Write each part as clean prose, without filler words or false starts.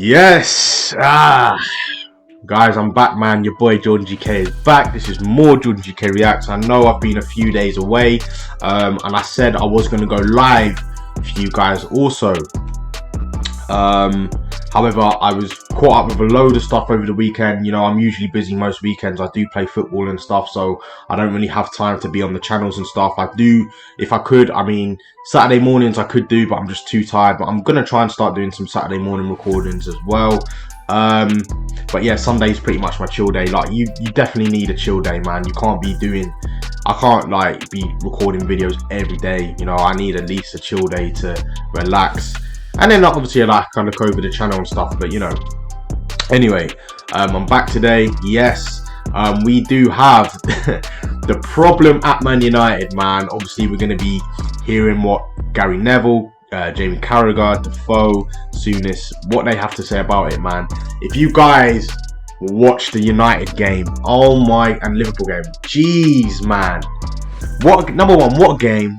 Yes, guys, I'm back, man. Your boy Jordan GK is back. This is more Jordan GK Reacts. I know I've been a few days away, and I said I was going to go live for you guys also. However, I was caught up with a load of stuff over the weekend. You know, I'm usually busy most weekends. I do play football and stuff, so I don't really have time to be on the channels and stuff. I do, if I could, I mean, Saturday mornings I could do, but I'm just too tired. But I'm going to try and start doing some Saturday morning recordings as well. But yeah, Sunday's pretty much my chill day. Like, you definitely need a chill day, man. You can't be doing, I can't like be recording videos every day. You know, I need at least a chill day to relax. And then obviously I like kind of cover the channel and stuff, but you know. Anyway, I'm back today. Yes, we do have the problem at Man United, man. Obviously we're going to be hearing what Gary Neville, Jamie Carragher, Defoe, Souness, what they have to say about it, man. If you guys watch the United game, oh my, and Liverpool game, jeez, man. What, number one, what a game.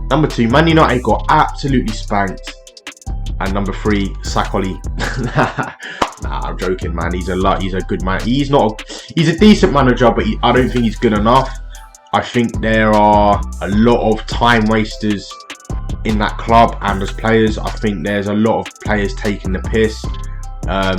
Number two, Man United got absolutely spanked. And number three, Sakoli. Nah, I'm joking, man. He's a good man. He's a decent manager, but I don't think he's good enough. I think there are a lot of time wasters in that club, and as players, I think there's a lot of players taking the piss.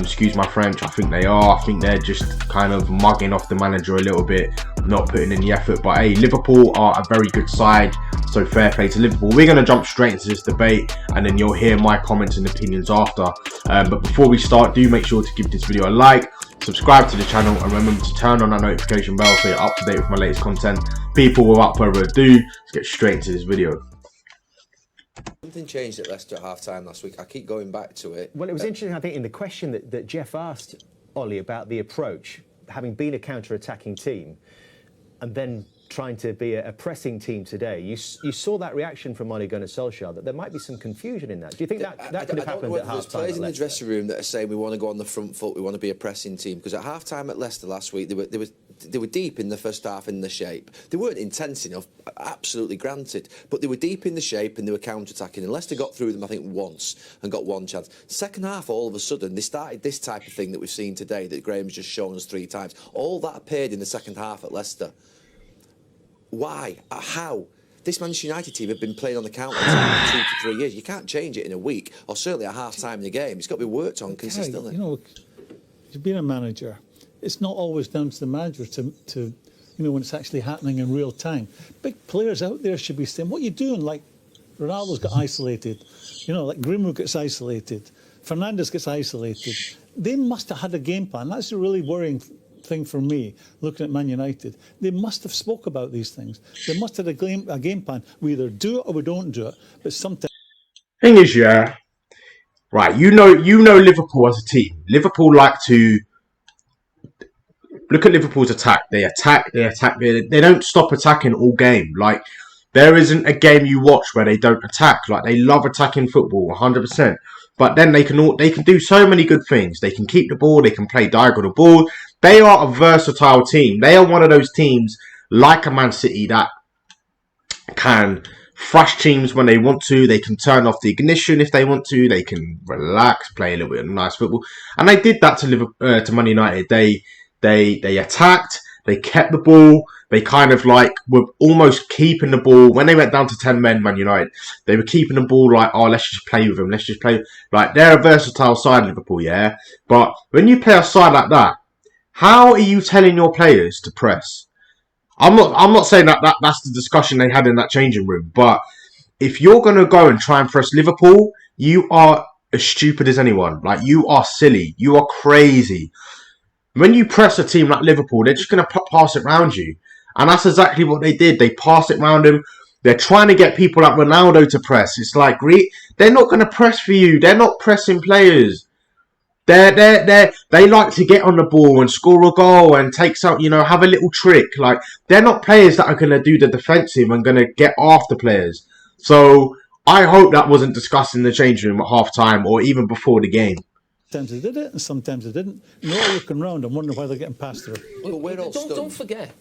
Excuse my French, I think they are. I think they're just kind of mugging off the manager a little bit, not putting in the effort. But hey, Liverpool are a very good side, so fair play to Liverpool. We're going to jump straight into this debate, and then you'll hear my comments and opinions after. But before we start, do make sure to give this video a like, subscribe to the channel, and remember to turn on that notification bell so you're up to date with my latest content. People, without further ado, let's get straight into this video. Something changed at Leicester at half-time last week. I keep going back to it. Well, it was interesting, I think, in the question that Jeff asked Ollie about the approach, having been a counter-attacking team and then trying to be a pressing team today. You saw that reaction from Ole Gunnar Solskjaer, that there might be some confusion in that. Do you think that could have happened at half-time? There's players in the dressing room that are saying we want to go on the front foot, we want to be a pressing team. Because at half-time at Leicester last week, they were deep in the first half in the shape. They weren't intense enough, absolutely granted, but they were deep in the shape and they were counter-attacking. And Leicester got through them, I think, once and got one chance. Second half, all of a sudden, they started this type of thing that we've seen today, that Graham's just shown us 3 times. All that appeared in the second half at Leicester. Why? How? This Manchester United team have been playing on the counter for 2 to 3 years. You can't change it in a week, or certainly at half-time in the game. It's got to be worked on consistently. You know, to be a manager, it's not always down to the manager to you know, when it's actually happening in real time. Big players out there should be saying, what are you doing? Like, Ronaldo's got isolated. You know, like Greenwood gets isolated. Fernandes gets isolated. They must have had a game plan. That's a really worrying thing for me, looking at Man United. They must have spoke about these things. They must have a game plan. We either do it or we don't do it. But sometimes... Thing is, yeah, right, you know Liverpool as a team. Liverpool like to... Look at Liverpool's attack. They attack. They don't stop attacking all game. Like, there isn't a game you watch where they don't attack. Like, they love attacking football, 100%. But then they can do so many good things. They can keep the ball. They can play diagonal ball. They are a versatile team. They are one of those teams like a Man City that can thrash teams when they want to. They can turn off the ignition if they want to. They can relax, play a little bit of nice football. And they did that to Man United. They attacked. They kept the ball. They kind of like were almost keeping the ball. When they went down to 10 men, Man United, they were keeping the ball like, oh, let's just play with them. Let's just play. Like, they're a versatile side, Liverpool, yeah? But when you play a side like that, how are you telling your players to press? I'm not saying that's the discussion they had in that changing room. But if you're going to go and try and press Liverpool, you are as stupid as anyone. Like, you are silly. You are crazy. When you press a team like Liverpool, they're just going to pass it round you. And that's exactly what they did. They passed it round them. They're trying to get people like Ronaldo to press. It's like, they're not going to press for you. They're not pressing players. They like to get on the ball and score a goal and take some, you know, have a little trick. Like, they're not players that are going to do the defensive and going to get after players. So I hope that wasn't discussed in the changing room at half-time or even before the game. Sometimes they did it and sometimes they didn't. And they're all looking around and wondering why they're getting past through. Well, we're all don't forget,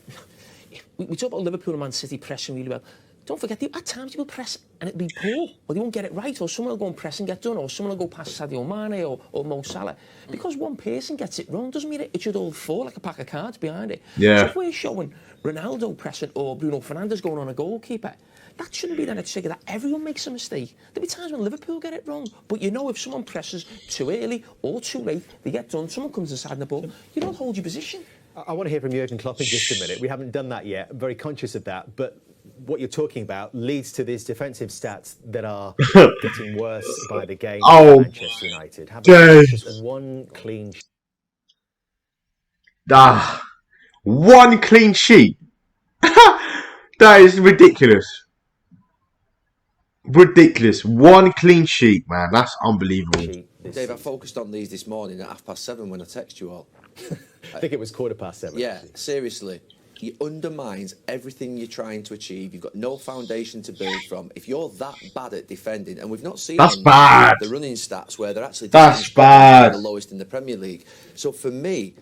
we talk about Liverpool and Man City pressing really well. don't forget, at times you will press and it'll be poor, or they won't get it right, or someone will go and press and get done, or someone will go past Sadio Mane or Mo Salah. Because one person gets it wrong doesn't mean it should all fall like a pack of cards behind it. Yeah. So if we're showing Ronaldo pressing or Bruno Fernandes going on a goalkeeper, that shouldn't be then a trigger that everyone makes a mistake. There'll be times when Liverpool get it wrong, but you know if someone presses too early or too late, they get done, someone comes inside the ball, you don't hold your position. I want to hear from Jurgen Klopp in just a minute. We haven't done that yet. I'm very conscious of that. But what you're talking about leads to these defensive stats that are getting worse by the game. Oh, Manchester United having just one clean. One clean sheet. That is ridiculous. Ridiculous. One clean sheet, man. That's unbelievable. Dave, I focused on these this morning at 7:30 when I text you all. I think it was 7:15. Yeah, actually. seriously. He undermines everything you're trying to achieve. You've got no foundation to build from. If you're that bad at defending, and we've not seen That's on bad. the running stats where they're actually That's bad. the lowest in the Premier League. So for me,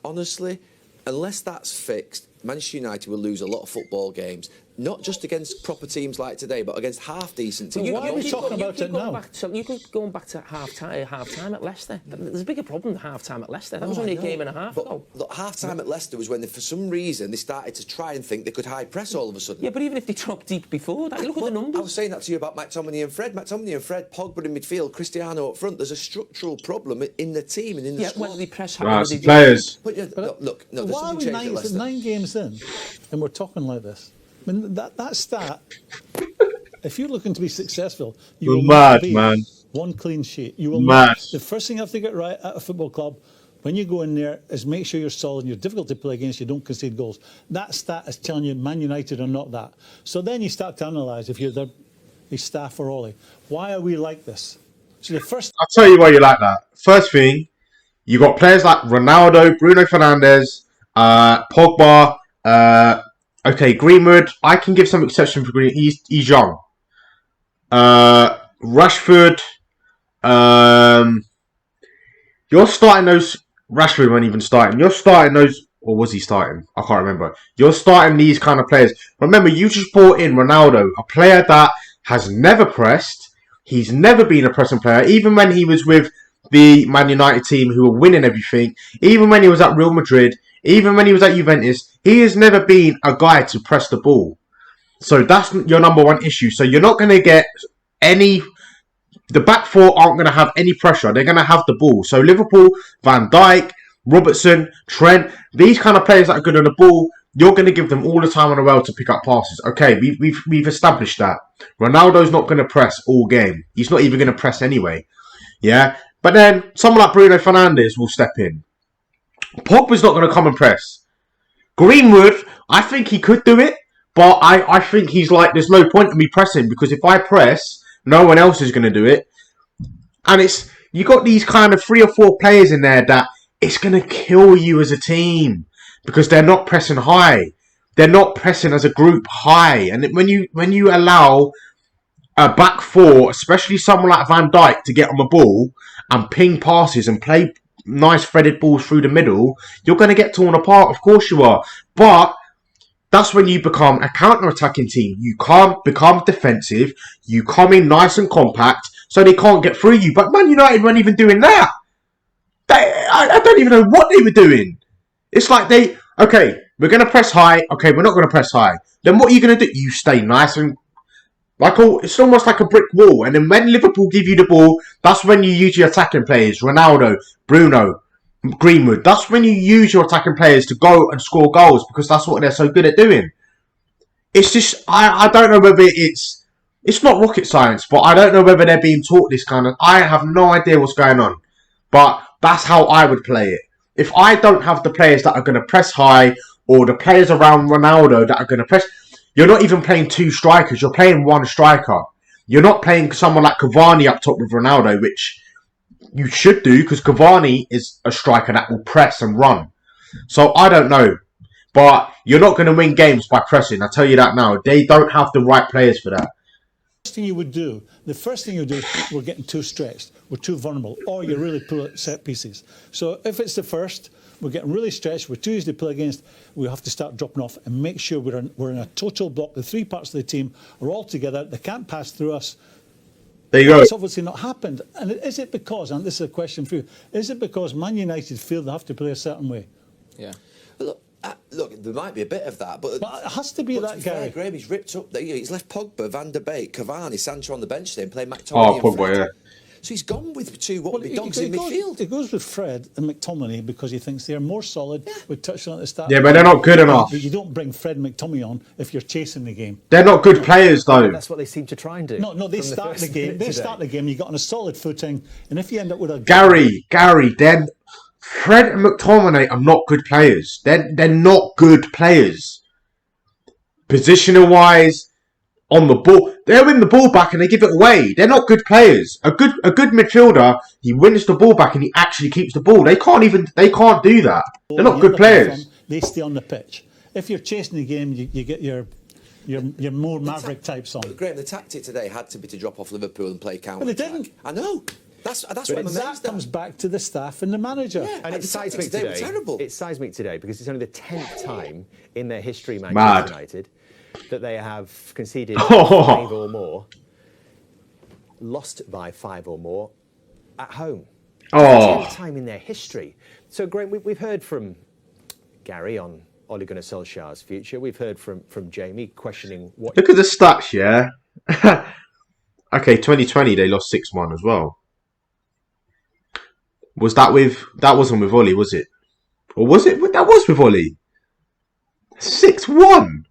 honestly, unless that's fixed, Manchester United will lose a lot of football games. Not just against proper teams like today, but against half-decent teams. Why are we talking about it now? You keep going back to half-time at Leicester. There's a bigger problem than half-time at Leicester. That was only a game and a half ago. Look, half-time at Leicester was when, for some reason, they started to try and think they could high press all of a sudden. Yeah, but even if they dropped deep before that, look at the numbers. I was saying that to you about McTominay and Fred. McTominay and Fred, Pogba in midfield, Cristiano up front. There's a structural problem in the team and in the squad. Whether they press hard, Right, whether they players. But look, no, there's Why are something we changed at Leicester. 9 games in and we're talking like this? I mean, that stat, if you're looking to be successful, you will Mad, not be man. one clean sheet. You will Mad. not. The first thing you have to get right at a football club when you go in there is make sure you're solid and you're difficult to play against, you don't concede goals. That stat is telling you Man United are not that. So then you start to analyse if you're the staff or Ollie. Why are we like this? So the first... I'll tell you why you like that. First thing, you got players like Ronaldo, Bruno Fernandes, Pogba, okay, Greenwood. I can give some exception for Greenwood. He's young. Rashford. You're starting those. Rashford wasn't even starting. You're starting those. Or was he starting? I can't remember. You're starting these kind of players. Remember, you just brought in Ronaldo, a player that has never pressed. He's never been a pressing player. Even when he was with the Man United team who were winning everything. Even when he was at Real Madrid. Even when he was at Juventus, he has never been a guy to press the ball. So that's your number one issue. So you're not going to get any... The back four aren't going to have any pressure. They're going to have the ball. So Liverpool, Van Dijk, Robertson, Trent, these kind of players that are good on the ball, you're going to give them all the time in the world to pick up passes. Okay, we've established that. Ronaldo's not going to press all game. He's not even going to press anyway. Yeah? But then someone like Bruno Fernandes will step in. Pogba's not going to come and press. Greenwood, I think he could do it, but I think he's like, there's no point in me pressing because if I press, no one else is going to do it. And you got these kind of 3 or 4 players in there that it's going to kill you as a team because they're not pressing high. They're not pressing as a group high. And when you allow a back four, especially someone like Van Dijk, to get on the ball and ping passes and play nice threaded balls through the middle, you're going to get torn apart. Of course you are. But that's when you become a counter-attacking team. You can't become defensive. You come in nice and compact so they can't get through you. But Man United weren't even doing that. I don't even know what they were doing. It's like okay, we're going to press high. Okay, we're not going to press high. Then what are you going to do? You stay nice and... it's almost like a brick wall. And then when Liverpool give you the ball, that's when you use your attacking players. Ronaldo, Bruno, Greenwood. That's when you use your attacking players to go and score goals because that's what they're so good at doing. It's just, I don't know whether it's not rocket science, but I don't know whether they're being taught this kind of... I have no idea what's going on. But that's how I would play it. If I don't have the players that are going to press high or the players around Ronaldo that are going to press... You're not even playing 2 strikers. You're playing 1 striker. You're not playing someone like Cavani up top with Ronaldo, which you should do because Cavani is a striker that will press and run. So I don't know. But you're not going to win games by pressing. I tell you that now. They don't have the right players for that. The first thing you do is we're getting too stretched, we're too vulnerable, or you really pull at set pieces. So if it's the first, we're getting really stretched. We're too easy to play against. We have to start dropping off and make sure we're in a total block. The three parts of the team are all together. They can't pass through us. There you go. It's obviously not happened. And is it because, and this is a question for you, is it because Man United feel they have to play a certain way? Yeah. Look, there might be a bit of that, but it has to be but that to be guy. fair, Graham, he's ripped up. He's left Pogba, Van der Beek, Cavani, Sancho on the bench today and playing McTominay. Oh, and Pogba, Fred. yeah. So he's gone with two what would be dogs in midfield. He goes with Fred and McTominay because he thinks they're more solid. Yeah. We touched on it at the start. Yeah, but they're not good enough. But you don't bring Fred and McTominay on if you're chasing the game. They're not good players, though. That's what they seem to try and do. No, they from start the first game. minute They today. start the game. You got on a solid footing, and if you end up with a Gary, then Fred and McTominay are not good players. They're not good players. Positional wise, on the ball, they win the ball back and they give it away. They're not good players. A good midfielder, he wins the ball back and he actually keeps the ball. They can't do that. They're not good players. They stay on the pitch. If you're chasing the game, you get your more maverick types on. Graham, the tactic today had to be to drop off Liverpool and play counter. But they didn't. I know. That's what I'm But that amazed at. comes back to the staff and the manager. Yeah. And it's The tactics seismic today were today. terrible. It's seismic today because it's only the 10th time in their history, Mad. Manchester United, that they have conceded Oh. 5 or more, lost by 5 or more at home. Oh. 10th time in their history. So, Graham, we've heard from Gary on Ole Gunnar Solskjaer's future. We've heard from Jamie questioning what. Look at the stats, yeah? Okay, 2020, they lost 6-1 as well. That wasn't with Ollie, was it? Or was it? That was with Ollie. 6-1.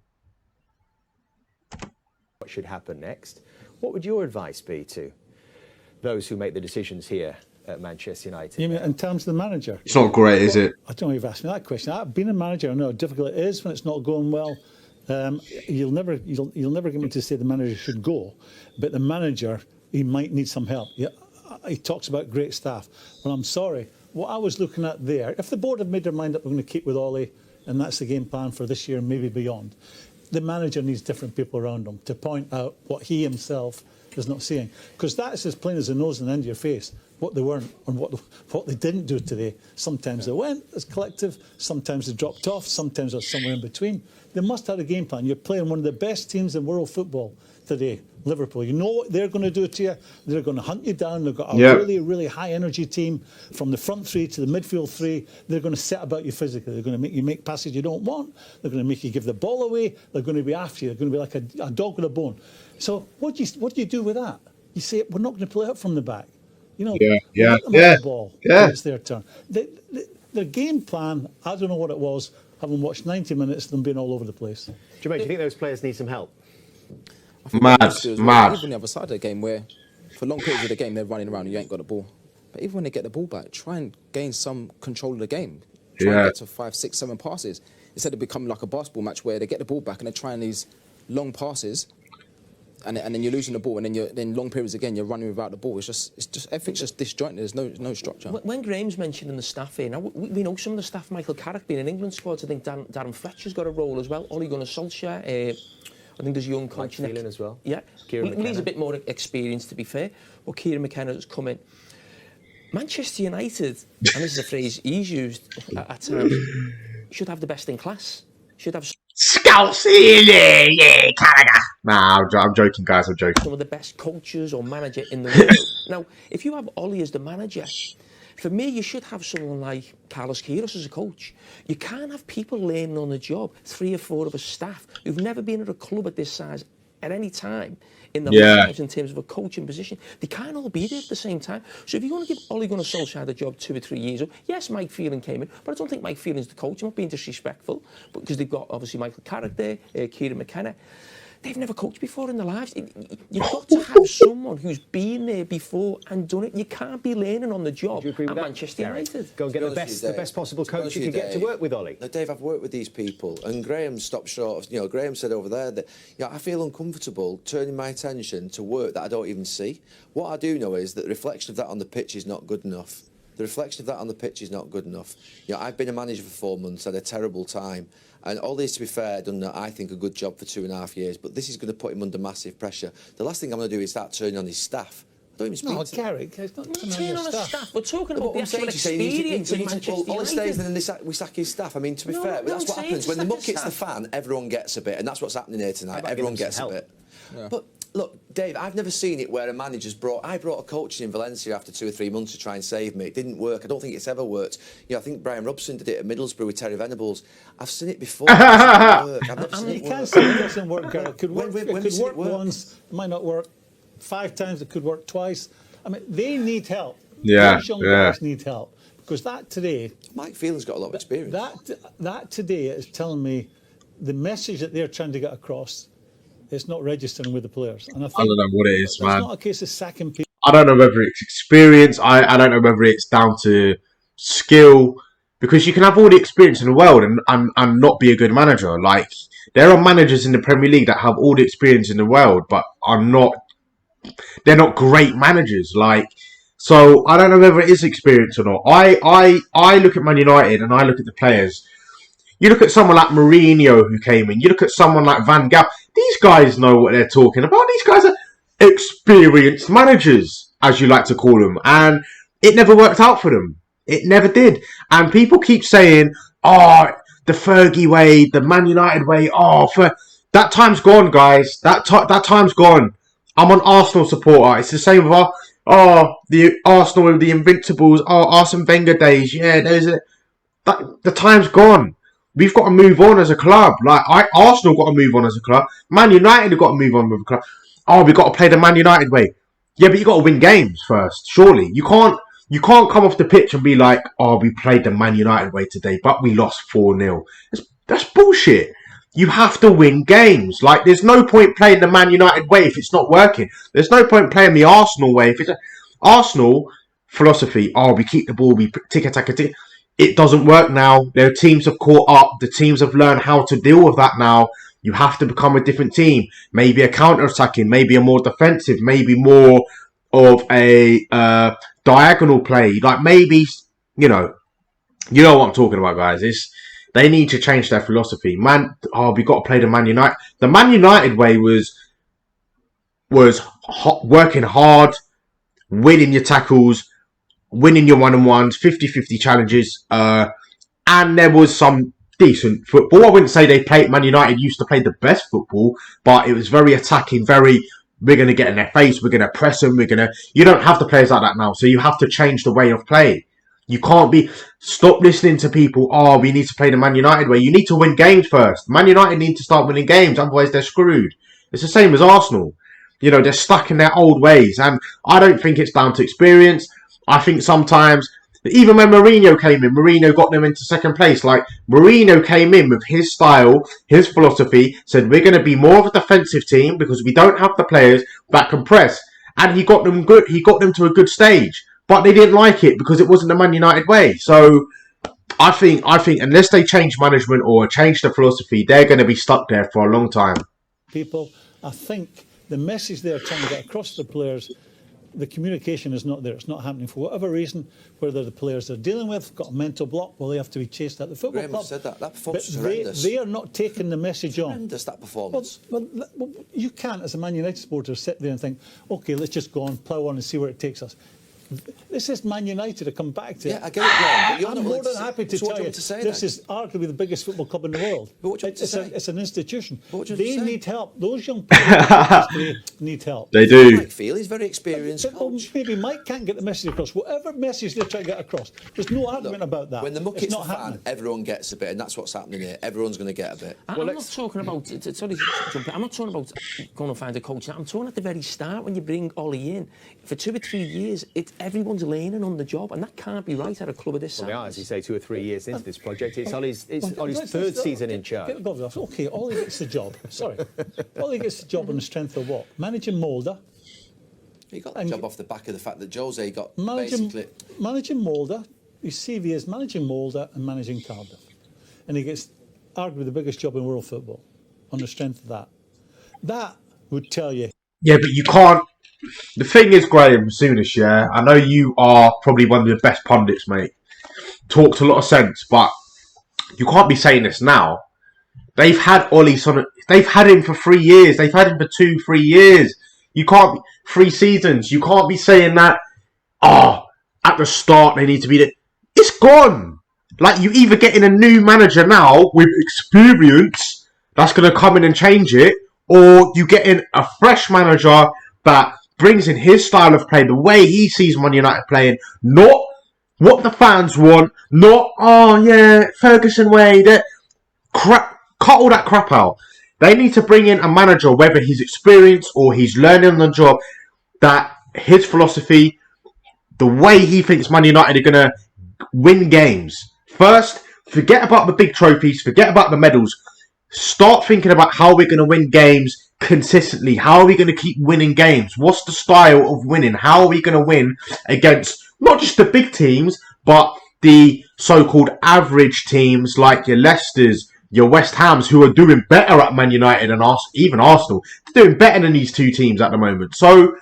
What should happen next? What would your advice be to those who make the decisions here at Manchester United? You mean in terms of the manager? It's not great, is it? I don't know if you've asked me that question. I've been a manager. I know how difficult it is when it's not going well. You'll never get me to say the manager should go, but the manager, he might need some help. Yeah, he talks about great staff. Well, I'm sorry. What I was looking at there, if the board have made their mind up, we're going to keep with Ollie, and that's the game plan for this year and maybe beyond, the manager needs different people around him to point out what he himself is not seeing. Because that's as plain as the nose and the end of your face, what they weren't and what they didn't do today. Sometimes they went as collective, sometimes they dropped off, sometimes they're somewhere in between. They must have a game plan. You're playing one of the best teams in world football today, Liverpool. You know what they're going to do to you. They're going to hunt you down. They've got a really, really high energy team from the front three to the midfield three. They're going to set about you physically. They're going to make you make passes you don't want. They're going to make you give the ball away. They're going to be after you. They're going to be like a dog with a bone. So what do you do with that? You say, we're not going to play out from the back. You know, let them have the ball when it's their turn. Their game plan, I don't know what it was, having watched 90 minutes of them being all over the place. Jermaine, do you think those players need some help? Mad. Even the other side of the game, where for long periods of the game they're running around and you ain't got the ball. But even when they get the ball back, try and gain some control of the game. Try and get to 5, 6, 7 passes instead of becoming like a basketball match where they get the ball back and they're trying these long passes, and then you're losing the ball, and then long periods again you're running without the ball. It's just everything's just disjointed. There's no structure. When Graham's mentioning the staff here, now we know some of the staff. Michael Carrick being in England squads. I think Darren Fletcher's got a role as well. Ole Gunnar Solskjaer. I think there's young coach Mike Phelan as well. Yeah, Kieran well, he's a McKenna. bit more experienced, to be fair. Well, Kieran McKenna has come in. Manchester United, and this is a phrase he's used at times, should have the best in class. Should have Scouts yeah, Canada. Nah, I'm joking, guys. I'm joking. some of the best coaches or manager in the world. Now, if you have Ollie as the manager, for me, you should have someone like Carlos Queiroz as a coach. You can't have people learning on the job, 3 or 4 of a staff who've never been at a club at this size at any time in their lives in terms of a coaching position. They can't all be there at the same time. So if you're going to give Ole Gunnar Solskjaer the job 2 or 3 years ago, yes, Mike Phelan came in, but I don't think Mike Phelan's the coach. I'm not being disrespectful, but because they've got obviously Michael Carrick there, Kieran McKenna. They've never coached before in their lives. You've got to have someone who's been there before and done it. You can't be learning on the job Do you agree with at that, Manchester Gary? United. Go and get To the be honest best, with the best possible To be coach honest you with can get to Dave, work with, Ollie. No, Dave, I've worked with these people, and Graham stopped short of, Graham said over there that, I feel uncomfortable turning my attention to work that I don't even see. What I do know is that the reflection of that on the pitch is not good enough. The reflection of that on the pitch is not good enough. I've been a manager for 4 months, had a terrible time. And Ollie's, to be fair, done, I think, a good job for 2.5 years. But this is going to put him under massive pressure. The last thing I'm going to do is start turning on his staff. Don't even speak No, to Carrick, it's not We're not turning turning on on the a staff. We're talking about the I'm actual saying, you say experience in Manchester Ollie stays United. and then we sack his staff. I mean, to be No, fair, no, that's what I'm saying happens. When the sack muck his hits the staff. fan, everyone gets a bit, and that's what's happening here tonight. about Everyone giving some gets a help? bit. But look, Dave, I've never seen it where a manager's I brought a coach in Valencia after 2 or 3 months to try and save me. It didn't work. I don't think it's ever worked. You know, I think Brian Robson did it at Middlesbrough with Terry Venables. I've seen it before. It doesn't work. I've never seen You it can't work. say it doesn't work, Gareth. It could When work, we- it when we could see it work work. once, it might not work 5 times, it could work twice. I mean, they need help. Yeah, Those young yeah. guys need help. Because that today, Mike Phelan's got a lot of experience. that today is telling me the message that they're trying to get across is not registering with the players. And I think I don't know what it is, that's man. not a case of sacking people. I don't know whether it's experience. I don't know whether it's down to skill. Because you can have all the experience in the world and not be a good manager. Like, there are managers in the Premier League that have all the experience in the world, but they're not great managers. Like, so I don't know whether it is experience or not. I look at Man United and I look at the players. You look at someone like Mourinho who came in. You look at someone like Van Gaal. These guys know what they're talking about. These guys are experienced managers, as you like to call them. And it never worked out for them. It never did. And people keep saying, oh, the Fergie way, the Man United way. That time's gone, guys. That time's gone. I'm an Arsenal supporter. It's the same with the Arsenal with the Invincibles. Arsene Wenger days. Yeah, the time's gone. We've got to move on as a club. Like, Arsenal got to move on as a club. Man United have got to move on with a club. Oh, we've got to play the Man United way. Yeah, but you got to win games first. Surely you can't come off the pitch and be like, oh, we played the Man United way today, but we lost 4-0. That's bullshit. You have to win games. Like, there's no point playing the Man United way if it's not working. There's no point playing the Arsenal way if it's Arsenal philosophy. Oh, we keep the ball, we tick. It doesn't work now. Their teams have caught up. The teams have learned how to deal with that now. You have to become a different team. Maybe a counter-attacking, maybe a more defensive, maybe more of a diagonal play. Like, maybe, you know what I'm talking about, guys. They need to change their philosophy. We got to play the Man United. The Man United way was working hard, winning your tackles, winning your one-on-ones, 50-50 challenges, and there was some decent football. I wouldn't say Man United used to play the best football, but it was very attacking, we're going to get in their face, we're going to press them, you don't have the players like that now, so you have to change the way of play. You can't stop listening to people, we need to play the Man United way. You need to win games first. Man United need to start winning games, otherwise they're screwed. It's the same as Arsenal. They're stuck in their old ways, and I don't think it's down to experience. I think sometimes, even when Mourinho came in, Mourinho got them into second place. Like, Mourinho came in with his style, his philosophy, said we're going to be more of a defensive team because we don't have the players that can press. And he got them good. He got them to a good stage, but they didn't like it because it wasn't the Man United way. So I think unless they change management or change the philosophy, they're going to be stuck there for a long time. People, I think the message they're trying to get across to the players, the communication is not there. It's not happening for whatever reason. Whether the players they're dealing with got a mental block, well, they have to be chased at the football Graham club. said that performance was But horrendous. they are not taking the message on. Horrendous, that performance. Well, you can't, as a Man United supporter, sit there and think, OK, let's just go on, plough on and see where it takes us. This is Man United to come back to. Yeah, I get it, Graham, but you're I'm not more willing than to happy to so what tell do you you want to say this then? is arguably the biggest football club in the world. But what do you want to say? It's an institution. But what do you want to They say? need help. Those young people need help. They do. Mike Phelan, he's a very experienced Well, coach. maybe Mike can't get the message across. Whatever message they're trying to get across, there's no argument about that. When the muck It's hits the not fan, happening. everyone gets a bit, and that's what's happening here. Everyone's going to get a bit. I'm not talking about, sorry to jump in, I'm not talking about going and find a coach. I'm talking at the very start when you bring Ollie in. For 2 or 3 years, everyone's learning on the job, and that can't be right at a club of this size. Well, they are, as you say, 2 or 3 years into this project. It's Ollie's Let's- third let's- season in charge. get gloves off. OK, Ollie gets the job. Sorry. Ollie gets the job on the strength of what? Managing Mulder. He got the And job off the back of the fact that Jose got Managing basically... Mulder. His CV is managing Mulder and managing Cardiff. And he gets arguably the biggest job in world football on the strength of that. That would tell you. Yeah, but you can't. The thing is, Graham Souness, yeah, I know you are probably one of the best pundits, mate. Talks a lot of sense, but you can't be saying this now. They've had Ollie They've had him for 3 years. They've had him for 2-3 years. You can't 3 seasons. You can't be saying that. At the start they need to be there. It's gone. Like, you either getting a new manager now with experience that's going to come in and change it, or you getting a fresh manager that brings in his style of play, the way he sees Man United playing, not what the fans want, not, Ferguson way, crap. Cut all that crap out. They need to bring in a manager, whether he's experienced or he's learning on the job, that his philosophy, the way he thinks Man United are going to win games. First, forget about the big trophies, forget about the medals. Start thinking about how we're going to win games consistently. How are we going to keep winning games? What's the style of winning? How are we going to win against not just the big teams, but the so-called average teams like your Leicesters, your West Hams, who are doing better at Man United and even Arsenal. They're doing better than these two teams at the moment. So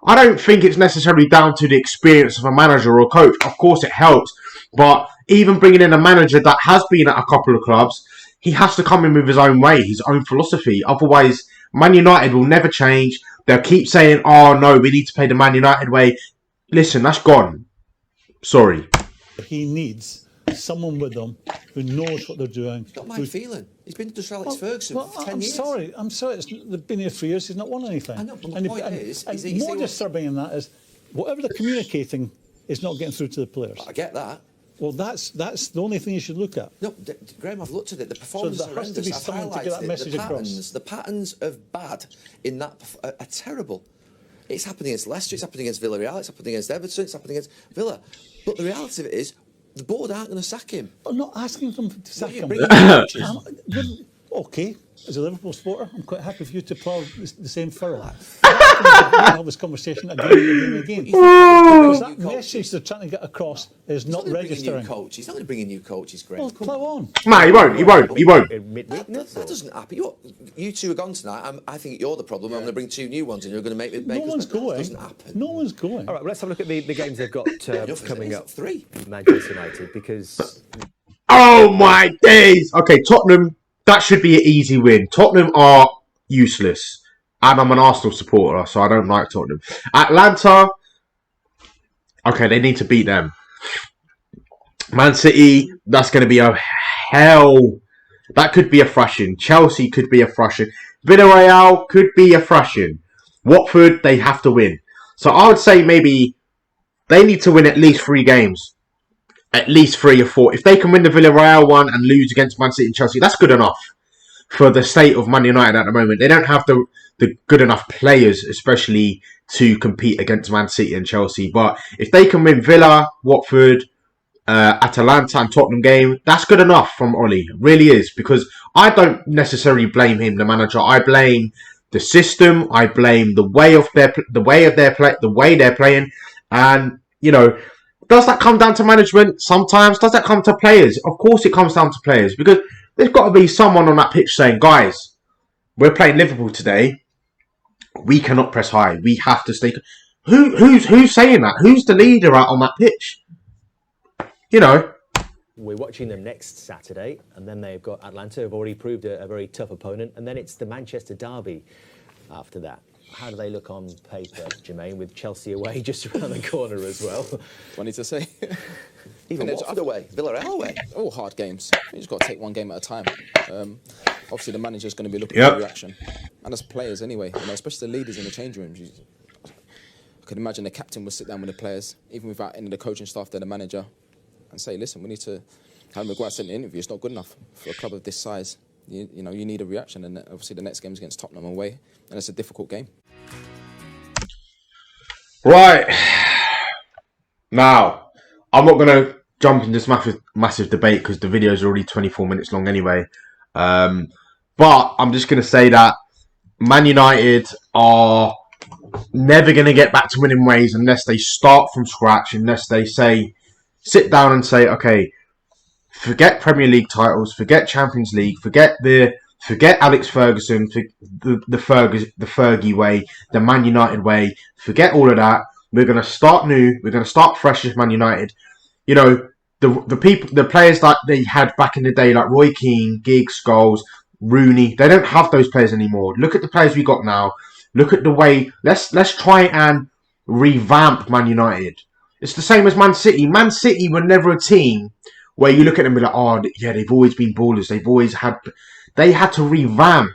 I don't think it's necessarily down to the experience of a manager or a coach. Of course it helps, but even bringing in a manager that has been at a couple of clubs, he has to come in with his own way, his own philosophy. Otherwise, Man United will never change. They'll keep saying, oh no, we need to play the Man United way. Listen, that's gone. Sorry. He needs someone with them who knows what they're doing. Not my feeling. He's been to Sir Alex Ferguson for 10 years. I'm sorry. They've been here for years. He's not won anything. I know, but my point is more disturbing than that is whatever they're communicating is not getting through to the players. I get that. Well, that's the only thing you should look at. No, Graham, I've looked at it. The performance so there has to be someone to get that message across. The patterns of bad in that are terrible. It's happening against Leicester, it's happening against Villarreal, it's happening against Everton, it's happening against Villa. But the reality of it is, the board aren't going to sack him. I'm not asking them to sack him. Okay, as a Liverpool supporter, I'm quite happy for you to plough the same furrow. We'll have this conversation again and again. Because that message they're trying to get across is not registering. He's not going to bring in new coaches, Graham. Well, plough on. No, he won't. That doesn't happen. You two are gone tonight. I think you're the problem. I'm going to bring 2 new ones in who are going to make No one's going. That doesn't happen. No one's going. All right, well, let's have a look at the games they've got coming up. 3. Manchester United, because... Oh my days! Okay, Tottenham, that should be an easy win. Tottenham are useless. And I'm an Arsenal supporter, so I don't like Tottenham. Atlanta, okay, they need to beat them. Man City, that's going to be a hell. That could be a thrashing. Chelsea could be a thrashing. Villarreal could be a thrashing. Watford, they have to win. So I would say maybe they need to win at least 3 games. At least 3 or 4. If they can win the Villarreal one and lose against Man City and Chelsea, that's good enough for the state of Man United at the moment. They don't have the good enough players, especially to compete against Man City and Chelsea. But if they can win Villa, Watford, Atalanta and Tottenham game, that's good enough from Ollie. It really is, because I don't necessarily blame him, the manager. I blame the system. I blame the way they're playing. And you know, does that come down to management? Sometimes. Does that come to players? Of course, it comes down to players, because there's got to be someone on that pitch saying, "Guys, we're playing Liverpool today. We cannot press high. We have to stay." Who's saying that? Who's the leader out on that pitch? You know. We're watching them next Saturday, and then they've got Atlanta, who've already proved a very tough opponent, and then it's the Manchester derby after that. How do they look on paper, Jermaine, with Chelsea away just around the corner as well? Funny to say. Even Watford away, Villarreal away. All hard games. You just got to take one game at a time. Obviously, the manager's going to be looking for reaction. And as players anyway, you know, especially the leaders in the change rooms. I could imagine the captain would sit down with the players, even without any of the coaching staff, they're the manager, and say, listen, we need to... Harry Maguire said in the interview, it's not good enough for a club of this size. You know, you need a reaction, and obviously the next game's against Tottenham away, and it's a difficult game. Right. Now, I'm not going to jump into this massive debate because the video is already 24 minutes long anyway. But I'm just going to say that Man United are never going to get back to winning ways unless they start from scratch, unless they sit down and say, okay, forget Premier League titles, forget Champions League, forget Alex Ferguson, the Fergie way, the Man United way. Forget all of that. We're going to start new. We're going to start fresh as Man United. You know, the players that they had back in the day, like Roy Keane, Giggs, Scholes, Rooney, they don't have those players anymore. Look at the players we got now. Look at the way. Let's try and revamp Man United. It's the same as Man City. Man City were never a team where you look at them and be like, oh yeah, they've always been ballers. They had to revamp.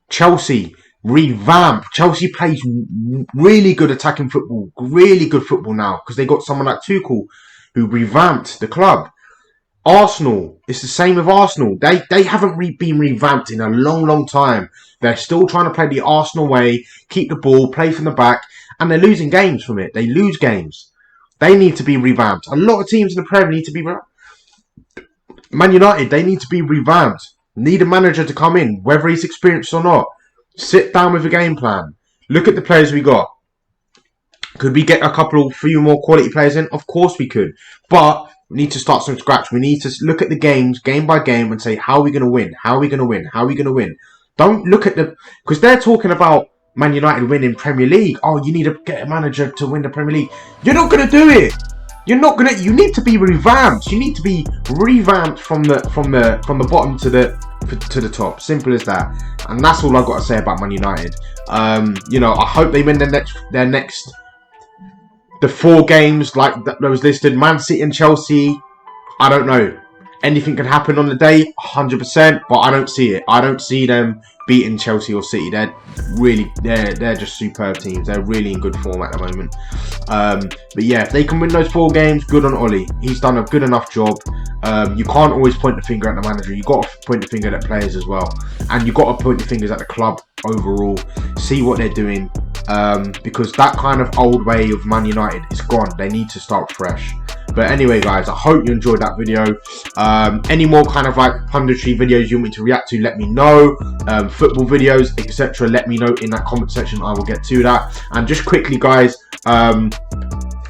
Chelsea, revamp. Chelsea plays really good attacking football, really good football now because they got someone like Tuchel who revamped the club. Arsenal, it's the same with Arsenal. They haven't been revamped in a long time. They're still trying to play the Arsenal way, keep the ball, play from the back, and they're losing games from it. They lose games. They need to be revamped. A lot of teams in the Premier need to be revamped. Man United, they need to be revamped. Need a manager to come in, whether he's experienced or not. Sit down with a game plan. Look at the players we got. Could we get a few more quality players in? Of course we could. But we need to start from scratch. We need to look at the games, game by game, and say, how are we going to win? How are we going to win? How are we going to win? Don't look at because they're talking about Man United winning Premier League. Oh, you need to get a manager to win the Premier League. You're not going to do it. You're not going to. You need to be revamped. You need to be revamped from the bottom to the top. Simple as that. And that's all I've got to say about Man United. You know, I hope they win their next. The 4 games like that was listed, Man City and Chelsea, I don't know. Anything can happen on the day, 100%, but I don't see it. I don't see them beating Chelsea or City. They're just superb teams. They're really in good form at the moment. But yeah, if they can win those 4 games, good on Ollie. He's done a good enough job. You can't always point the finger at the manager. You've got to point the finger at the players as well. And you've got to point the fingers at the club overall. See what they're doing. Because that kind of old way of Man United is gone. They need to start fresh. But anyway, guys, I hope you enjoyed that video. Any more kind of like punditry videos you want me to react to, let me know. Football videos, etc., let me know in that comment section. I will get to that. And just quickly, guys,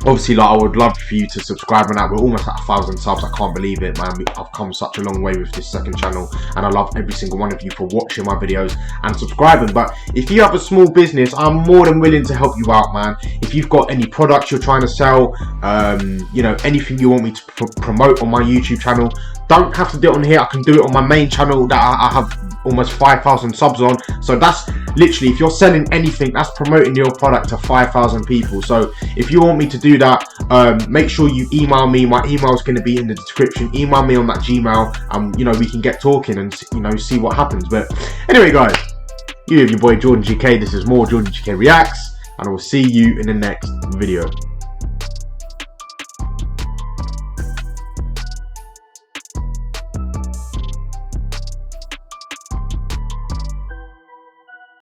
obviously, like, I would love for you to subscribe and that. We're almost at 1,000 subs. I can't believe it, man. I've come such a long way with this second channel, and I love every single one of you for watching my videos and subscribing. But if you have a small business, I'm more than willing to help you out, man. If you've got any products you're trying to sell, you know, anything you want me to promote on my YouTube channel, don't have to do it on here. I can do it on my main channel that I have almost 5,000 subs on. So that's literally, if you're selling anything, that's promoting your product to 5,000 people. So if you want me to do that, make sure you email me. My email is going to be in the description. Email me on that Gmail, and you know, we can get talking and, you know, see what happens. But anyway, guys, you have your boy Jordan GK. This is more Jordan GK Reacts, and I will see you in the next video.